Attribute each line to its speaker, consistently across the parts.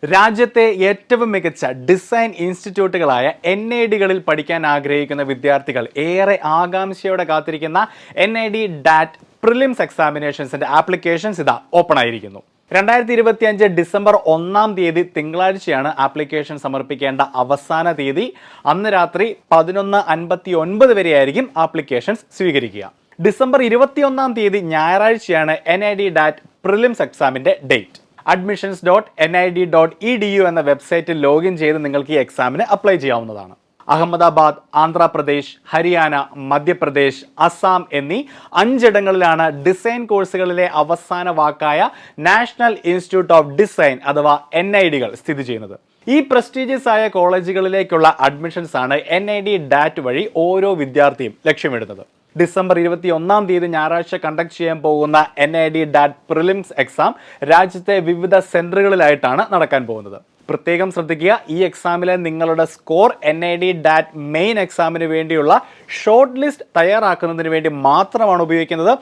Speaker 1: രാജ്യത്തെ ഏറ്റവും മികച്ച ഡിസൈൻ ഇൻസ്റ്റിറ്റ്യൂട്ടുകളായ NIDകളിൽ പഠിക്കാൻ ആഗ്രഹിക്കുന്ന വിദ്യാർത്ഥികൾ ഏറെ ആകാംക്ഷയോടെ കാത്തിരിക്കുന്ന NID DAT പ്രിലിംസ് എക്സാമിനേഷൻസിന്റെ ആപ്ലിക്കേഷൻസ് ഇതാ ഓപ്പൺ ആയിരിക്കുന്നു. 2025 ഡിസംബർ 1 തീയതി തിങ്കളാഴ്ചയാണ് ആപ്ലിക്കേഷൻ സമർപ്പിക്കേണ്ട അവസാന തീയതി. അന്ന് രാത്രി 11:59 വരെയായിരിക്കും ആപ്ലിക്കേഷൻസ് സ്വീകരിക്കുക. ഡിസംബർ 21 തീയതി ഞായറാഴ്ചയാണ് NID DAT പ്രിലിംസ് എക്സാമിന്റെ ഡേറ്റ്. admissions.nid.edu എന്ന വെബ്സൈറ്റിൽ ലോഗിൻ ചെയ്ത് നിങ്ങൾക്ക് ഈ എക്സാമിന് അപ്ലൈ ചെയ്യാവുന്നതാണ്. അഹമ്മദാബാദ്, ആന്ധ്രാപ്രദേശ്, ഹരിയാന, മധ്യപ്രദേശ്, അസം എന്നീ 5 ഇടങ്ങളിലാണ് ഡിസൈൻ കോഴ്സുകളിലെ അവസാന വാക്കായ നാഷണൽ ഇൻസ്റ്റിറ്റ്യൂട്ട് ഓഫ് ഡിസൈൻ അഥവാ NIDകൾ സ്ഥിതി ചെയ്യുന്നത്. ഈ പ്രസ്റ്റീജിയസ് ആയ കോളേജുകളിലേക്കുള്ള അഡ്മിഷൻസ് ആണ് NID DAT വഴി ഓരോ വിദ്യാർത്ഥിയും ലക്ഷ്യമിടുന്നത്. ഡിസംബർ 21 തീയതി ഞായറാഴ്ച കണ്ടക്ട് ചെയ്യാൻ പോകുന്ന NID DAT പ്രിലിംസ് എക്സാം രാജ്യത്തെ വിവിധ സെന്ററുകളിലായിട്ടാണ് നടക്കാൻ പോകുന്നത്. പ്രത്യേകം ശ്രദ്ധിക്കുക, ഈ എക്സാമിലെ നിങ്ങളുടെ സ്കോർ NID DAT മെയിൻ എക്സാമിന് വേണ്ടിയുള്ള ഷോർട്ട് ലിസ്റ്റ് തയ്യാറാക്കുന്നതിന് വേണ്ടി മാത്രമാണ് ഉപയോഗിക്കുന്നത്.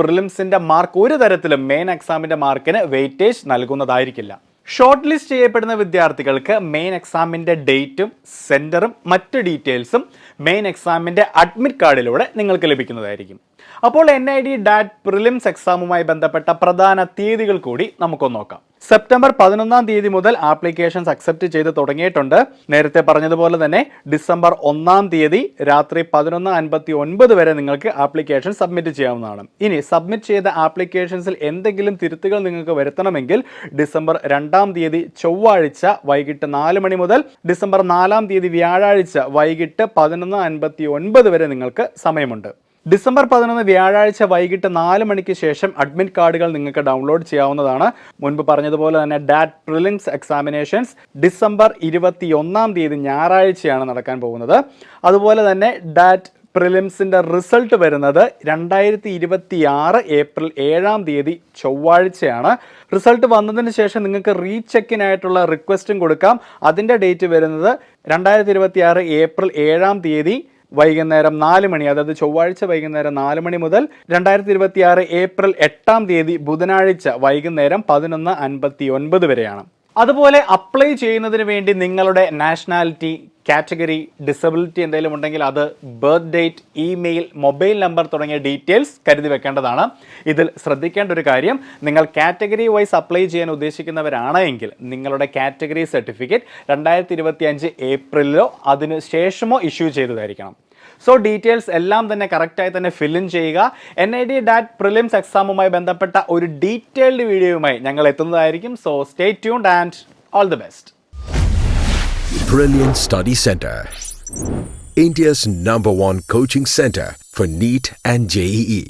Speaker 1: പ്രിലിംസിന്റെ മാർക്ക് ഒരു തരത്തിലും മെയിൻ എക്സാമിന്റെ മാർക്കിന് വെയിറ്റേജ് നൽകുന്നതായിരിക്കില്ല. ഷോർട്ട് ലിസ്റ്റ് ചെയ്യപ്പെടുന്ന വിദ്യാർത്ഥികൾക്ക് മെയിൻ എക്സാമിൻ്റെ ഡേറ്റും സെൻറ്ററും മറ്റ് ഡീറ്റെയിൽസും മെയിൻ എക്സാമിൻ്റെ അഡ്മിറ്റ് കാർഡിലൂടെ നിങ്ങൾക്ക് ലഭിക്കുന്നതായിരിക്കും. അപ്പോൾ NID DAT പ്രിലിംസ് എക്സാമുമായി ബന്ധപ്പെട്ട പ്രധാന തീയതികൾ കൂടി നമുക്കൊന്ന് നോക്കാം. സെപ്റ്റംബർ 11 തീയതി മുതൽ ആപ്ലിക്കേഷൻസ് അക്സെപ്റ്റ് ചെയ്ത് തുടങ്ങിയിട്ടുണ്ട്. നേരത്തെ പറഞ്ഞതുപോലെ തന്നെ ഡിസംബർ 1 തീയതി രാത്രി 11:59 വരെ നിങ്ങൾക്ക് ആപ്ലിക്കേഷൻ സബ്മിറ്റ് ചെയ്യാവുന്നതാണ്. ഇനി സബ്മിറ്റ് ചെയ്ത ആപ്ലിക്കേഷൻസിൽ എന്തെങ്കിലും തിരുത്തുകൾ നിങ്ങൾക്ക് വരുത്തണമെങ്കിൽ ഡിസംബർ 2 തീയതി ചൊവ്വാഴ്ച വൈകിട്ട് 4 മണി മുതൽ ഡിസംബർ 4 തീയതി വ്യാഴാഴ്ച വൈകിട്ട് 11:59 വരെ നിങ്ങൾക്ക് സമയമുണ്ട്. ഡിസംബർ 11 വ്യാഴാഴ്ച വൈകിട്ട് 4 മണിക്ക് ശേഷം അഡ്മിറ്റ് കാർഡുകൾ നിങ്ങൾക്ക് ഡൗൺലോഡ് ചെയ്യാവുന്നതാണ്. മുൻപ് പറഞ്ഞതുപോലെ തന്നെ DAT പ്രിലിംസ് എക്സാമിനേഷൻസ് ഡിസംബർ 21 തീയതി ഞായറാഴ്ചയാണ് നടക്കാൻ പോകുന്നത്. അതുപോലെ തന്നെ DAT പ്രിലിംസിൻ്റെ റിസൾട്ട് വരുന്നത് 2026 ഏപ്രിൽ 7 തീയതി ചൊവ്വാഴ്ചയാണ്. റിസൾട്ട് വന്നതിന് ശേഷം നിങ്ങൾക്ക് റീചെക്കിനായിട്ടുള്ള റിക്വസ്റ്റും കൊടുക്കാം. അതിൻ്റെ ഡേറ്റ് വരുന്നത് 2026 ഏപ്രിൽ 7 തീയതി വൈകുന്നേരം 4 മണി, അതായത് ചൊവ്വാഴ്ച വൈകുന്നേരം 4 മണി മുതൽ 2026 ഏപ്രിൽ 8 തീയതി ബുധനാഴ്ച വൈകുന്നേരം 11:59 വരെയാണ്. അതുപോലെ അപ്ലൈ ചെയ്യുന്നതിന് വേണ്ടി നിങ്ങളുടെ നാഷണാലിറ്റി, കാറ്റഗറി, ഡിസബിലിറ്റി എന്തെങ്കിലും ഉണ്ടെങ്കിൽ അത്, birth date, email, mobile number തുടങ്ങിയ ഡീറ്റെയിൽസ് കരുതി വെക്കേണ്ടതാണ്. ഇതിൽ ശ്രദ്ധിക്കേണ്ട ഒരു കാര്യം, നിങ്ങൾ കാറ്റഗറി വൈസ് അപ്ലൈ ചെയ്യാൻ ഉദ്ദേശിക്കുന്നവരാണെങ്കിൽ നിങ്ങളുടെ കാറ്റഗറി സർട്ടിഫിക്കറ്റ് 2025 ഏപ്രിലോ അതിന് ശേഷമോ ഇഷ്യൂ ചെയ്തതായിരിക്കണം. സോ ഡീറ്റെയിൽസ് എല്ലാം തന്നെ കറക്റ്റായി തന്നെ ഫില്ലിൻ ചെയ്യുക. NID DAT പ്രിലിംസ് എക്സാമുമായി ബന്ധപ്പെട്ട ഒരു ഡീറ്റെയിൽഡ് വീഡിയോയുമായി ഞങ്ങൾ എത്തുന്നതായിരിക്കും. So stay tuned and all the best.
Speaker 2: Brilliant Study Center, India's #1 coaching center for NEET and JEE.